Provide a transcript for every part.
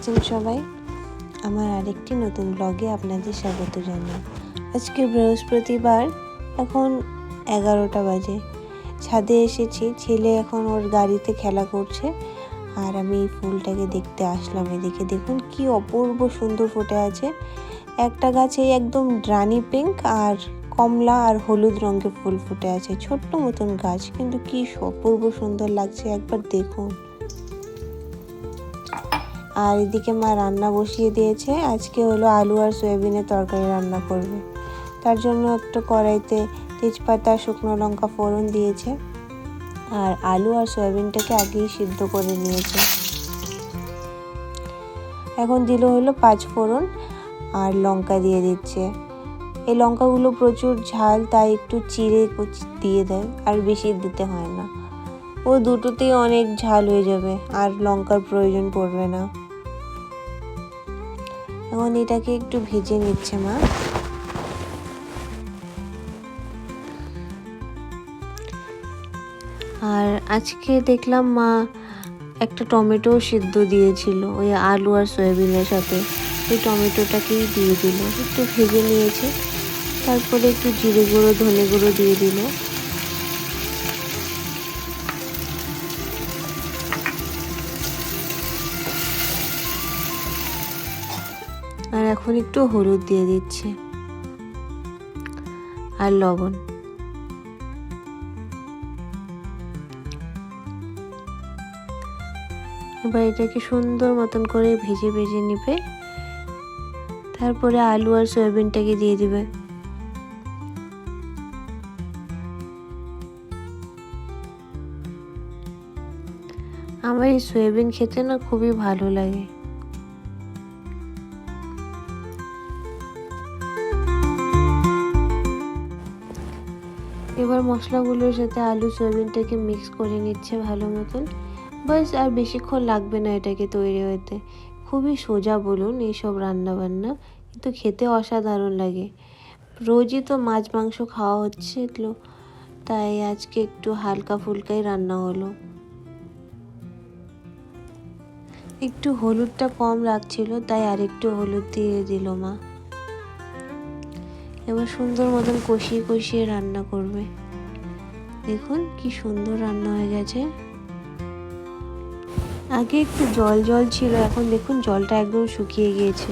আছেন সবাই? আমার আরেকটি নতুন ব্লগে আপনাদের স্বাগত জানাই। আজকে বৃহস্পতিবার, এখন 11টা বাজে। ছাদে এসেছি, ছেলে এখন ওর গাড়িতে খেলা করছে আর আমি এই ফুলটাকে দেখতে আসলাম। এদিকে দেখুন কি অপূর্ব সুন্দর ফুটে আছে। একটা গাছে একদম রানী পিঙ্ক আর কমলা আর হলুদ রঙের ফুল ফুটে আছে। ছোট্ট মতন গাছ, কিন্তু কি অপূর্ব সুন্দর লাগছে, একবার দেখুন। আর এদিকে মা রান্না বসিয়ে দিয়েছে। আজকে হলো আলু আর সয়াবিনের তরকারি রান্না করবে। তার জন্য একটা কড়াইতে তেজপাতা, শুকনো লঙ্কা ফোড়ন দিয়েছে আর আলু আর সয়াবিনটাকে আগেই সিদ্ধ করে নিয়েছে। এখন দিল হলো 5 ফোড়ন আর লঙ্কা দিয়ে দিচ্ছে। এই লঙ্কাগুলো প্রচুর ঝাল, তাই একটু চিড়ে দিয়ে দেয়, আর বেশি দিতে হয় না। ও দুটোতেই অনেক ঝাল হয়ে যাবে আর লঙ্কার প্রয়োজন পড়বে না। এখন এটাকে একটু ভেজে নিচ্ছে মা। আর আজকে দেখলাম মা একটা টমেটো সিদ্ধ দিয়েছিল ওই আলু আর সয়াবিনের সাথে। ওই টমেটোটাকেই দিয়ে দিল, একটু ভেজে নিয়েছে। তারপরে একটু জিরে গুঁড়ো, ধনে গুঁড়ো দিয়ে দিল। আর এখন একটু হলুদ দিয়ে দিচ্ছে আর লবণ। এবার এটাকে সুন্দর মতন করে ভেজে ভেজে নিবে। তারপরে আলু আর সয়াবিনটাকে দিয়ে দিবে। আমার এই সয়াবিন খেতে না খুবই ভালো লাগে। এবার মশলাগুলোর সাথে আলু সয়াবিনটাকে মিক্স করে নিচ্ছে ভালো মতন। বাস, আর বেশিক্ষণ লাগবে না এটাকে তৈরি হতে। খুবই সোজা বলুন এইসব রান্না বান্না, কিন্তু খেতে অসাধারণ লাগে। রোজই তো মাছ মাংস খাওয়া হচ্ছিল, তাই আজকে একটু হালকা ফুলকাই রান্না হলো। একটু হলুদটা কম লাগছিল, তাই আরেকটু হলুদ দিয়ে দিল মা। এবার সুন্দর মতন কষিয়ে কষিয়ে রান্না করবে। দেখুন কি সুন্দর রান্না হয়ে গেছে। আগে একটু জল জল ছিল, এখন দেখুন জলটা একদম শুকিয়ে গিয়েছে,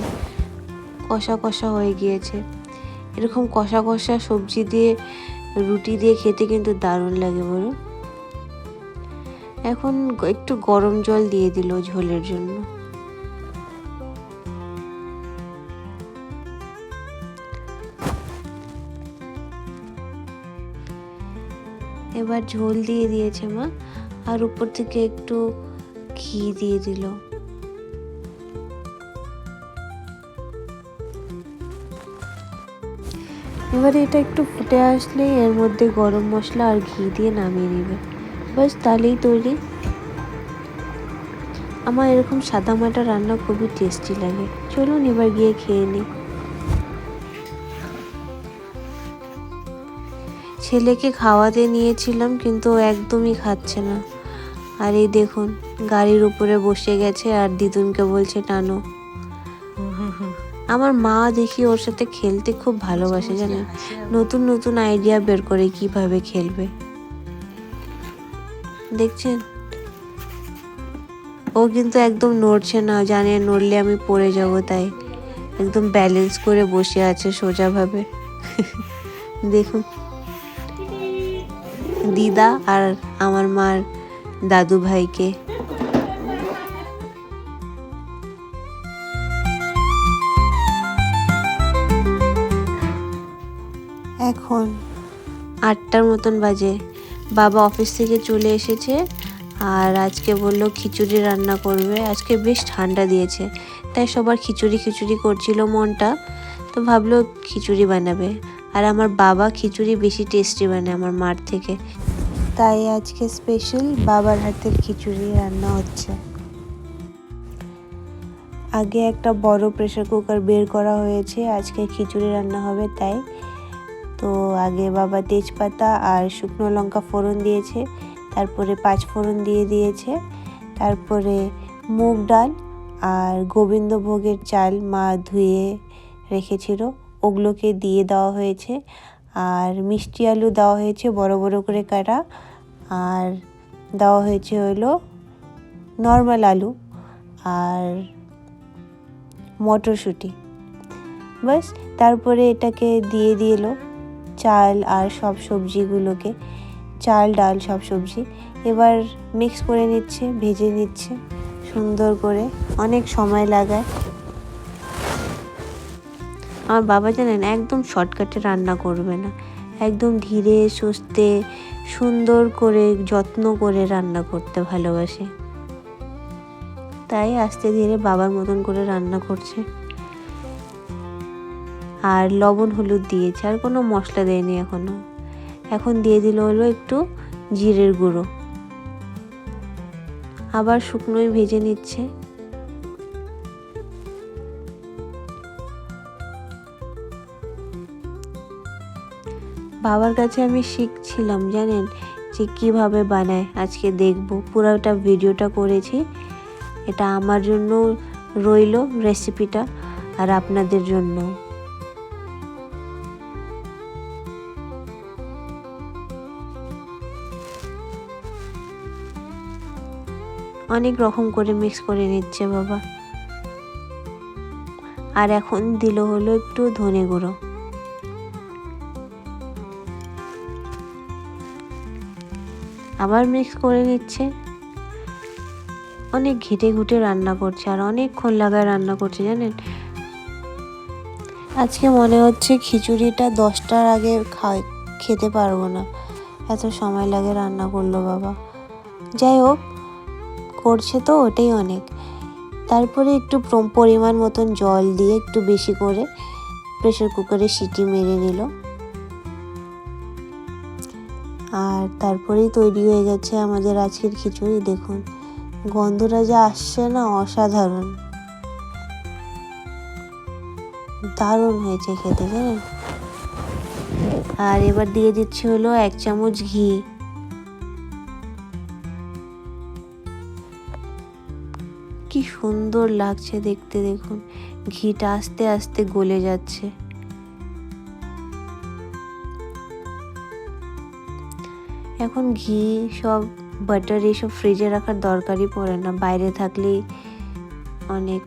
কষা কষা হয়ে গিয়েছে। এরকম কষা কষা সবজি দিয়ে রুটি দিয়ে খেতে কিন্তু দারুণ লাগে বলুন। এখন একটু গরম জল দিয়ে দিল ঝোলের জন্য। এবার ঝোল দিয়ে দিয়েছে মা, আর উপর থেকে একটু ঘি দিয়ে দিল। এবারে এটা একটু ফুটে আসলেই এর মধ্যে গরম মশলা আর ঘি দিয়ে নামিয়ে নেবে। বাস, তাহলেই তৈরি। আমার এরকম সাদা মাটা রান্না খুবই টেস্টি লাগে। চলুন এবার গিয়ে খেয়ে নিই। ছেলেকে খাওয়াতে নিয়েছিলাম, কিন্তু ও একদমই খাচ্ছে না। আর এই দেখুন গাড়ির উপরে বসে গেছে আর দিদুনকে বলছে টানো। আমার মা দেখি ওর সাথে খেলতে খুব ভালোবাসে, জানেন। নতুন নতুন আইডিয়া বের করে কিভাবে খেলবে, দেখছেন। ও কিন্তু একদম নড়ছে না, জানে নড়লে আমি পড়ে যাব, তাই একদম ব্যালেন্স করে বসে আছে সোজাভাবে। দেখুন দিদা আর আমার মার দাদু ভাইকে। এখন 8টার মতন বাজে। বাবা অফিস থেকে চলে এসেছে আর আজকে বললো খিচুড়ি রান্না করবে। আজকে বেশ ঠান্ডা দিয়েছে, তাই সবার খিচুড়ি খিচুড়ি করছিল মনটা, তো ভাবলো খিচুড়ি বানাবে। আর আমার বাবা খিচুড়ি বেশি টেস্টি বানায় আমার মার থেকে, তাই আজকে স্পেশাল বাবার হাতের খিচুড়ি রান্না হচ্ছে। আগে একটা বড় প্রেসার কুকার বের করা হয়েছে, আজকে খিচুড়ি রান্না হবে তাই। তো আগে বাবা তেজপাতা আর শুকনো লঙ্কা ফোড়ন দিয়েছে, তারপরে 5 ফোড়ন দিয়ে দিয়েছে, তারপরে মুগ ডাল আর গোবিন্দভোগের চাল মা ধুয়ে রেখেছিল, ওগুলোকে দিয়ে দেওয়া হয়েছে। আর মিষ্টি আলু দেওয়া হয়েছে বড় বড় করে কাটা, আর দেওয়া হয়েছে হলো নর্মাল আলু আর মটরশুঁটি। বাস তারপরে এটাকে দিয়ে দিল চাল আর সব সবজিগুলোকে, চাল ডাল সব সবজি। এবার মিক্স করে নিচ্ছে, ভেজে নিচ্ছে সুন্দর করে, অনেক সময় লাগায়। আমার বাবা জানেন একদম শর্টকাটে রান্না করবে না, একদম ধীরে সুস্থে সুন্দর করে যত্ন করে রান্না করতে ভালোবাসে, তাই আস্তে ধীরে বাবার মতন করে রান্না করছে। আর লবণ হলুদ দিয়েছে, আর কোনো মশলা দেয়নি এখনো। এখন দিয়ে দিল হলো একটু জিরের গুঁড়ো, আবার শুকনোই ভেজে নিচ্ছে। বাবার কাছে আমি শিখছিলাম জানেন যে কিভাবে বানায়, আজকে দেখবো পুরোটা ভিডিওটা করেছি। এটা আমার জন্য রইল রেসিপিটা, আর আপনাদের জন্য। অনেক রকম করে মিক্স করে নিচ্ছে বাবা। আর এখন দিল হলো একটু ধনে গুঁড়ো। আবার মিক্স করে নিচ্ছে। অনেক ঘেটে ঘুটে রান্না করছে, আর অনেকক্ষণ লাগায় রান্না করছে জানেন। আজকে মনে হচ্ছে খিচুড়িটা 10টার আগে খেতে পারবো না, এত সময় লাগে রান্না করলো বাবা। যাই হোক, করছে তো ওটাই অনেক। তারপরে একটু পরিমাণ মতন জল দিয়ে একটু বেশি করে প্রেসার কুকারে সিটি মেরে নিল। আর তারপরেই তৈরি হয়ে গেছে আমাদের আজকের খিচুড়ি। দেখুন গন্ধটা যা আসছে না, অসাধারণ, দারুণ হয়েছে খেতে জানেন। আর এবার দিয়ে দিচ্ছি হলো 1 চামচ ঘি। কি সুন্দর লাগছে দেখতে, দেখুন ঘিটা আস্তে আস্তে গলে যাচ্ছে। এখন ঘি সব বাটার এইসব ফ্রিজে রাখার দরকারই পড়ে না, বাইরে থাকলেই অনেক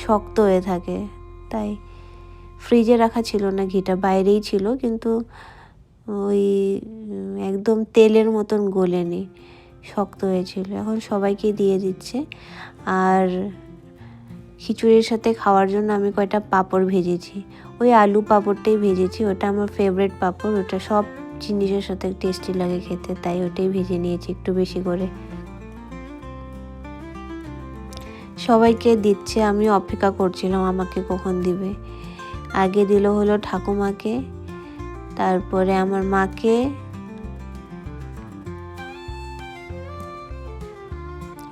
শক্ত হয়ে থাকে, তাই ফ্রিজে রাখা ছিল না, ঘিটা বাইরেই ছিল, কিন্তু ওই একদম তেলের মতন গলেনি, শক্ত হয়েছিল। এখন সবাইকে দিয়ে দিচ্ছে। আর খিচুড়ির সাথে খাওয়ার জন্য আমি কয়টা পাঁপড় ভেজেছি, ওই আলু পাঁপড়টাই ভেজেছি, ওটা আমার ফেভারিট পাঁপড়, ওটা সব জিনিসের সাথে টেস্টি লাগে খেতে, তাই ওটাই ভেজে নিয়েছি একটু বেশি করে। সবাইকে দিচ্ছে, আমি অপেক্ষা করছিলাম আমাকে কখন দিবে। আগে দিল হলো ঠাকুমাকে, তারপরে আমার মাকে,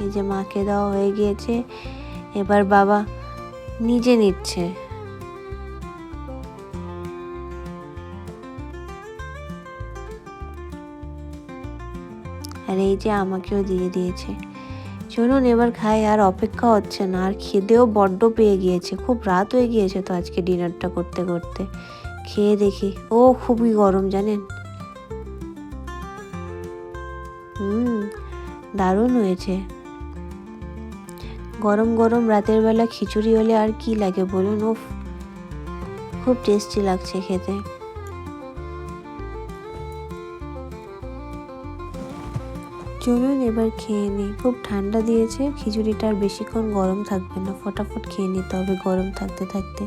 এই যে মাকে দেওয়া হয়ে গিয়েছে। এবার বাবা নিজে নিচ্ছে। আর এই যে আমাকেও দিয়ে দিয়েছে। চলুন এবার খাই, আর অপেক্ষা হচ্ছে না, আর খিদেও বড্ড পেয়ে গিয়েছে, খুব রাত হয়ে গিয়েছে তো আজকে ডিনারটা করতে করতে। খেয়ে দেখি। ও খুবই গরম জানেন। দারুণ হয়েছে। গরম গরম রাতের বেলা খিচুড়ি হলে আর কি লাগে বলুন। ও খুব টেস্টি লাগছে খেতে। চলুন এবার খেয়ে নিই। খুব ঠান্ডা দিয়েছে, খিচুড়িটা আর বেশিক্ষণ গরম থাকবে না, ফটাফট খেয়ে নিতে হবে গরম থাকতে থাকতে।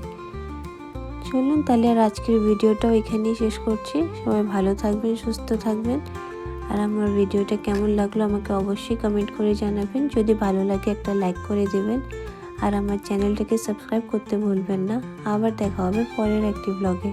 চলুন তাহলে আর আজকের ভিডিওটাও এখানেই শেষ করছি। সবাই ভালো থাকবেন, সুস্থ থাকবেন। আর আমার ভিডিওটা কেমন লাগলো আমাকে অবশ্যই কমেন্ট করে জানাবেন। যদি ভালো লাগে একটা লাইক করে দেবেন, আর আমার চ্যানেলটাকে সাবস্ক্রাইব করতে ভুলবেন না। আবার দেখা হবে পরের একটি ব্লগে।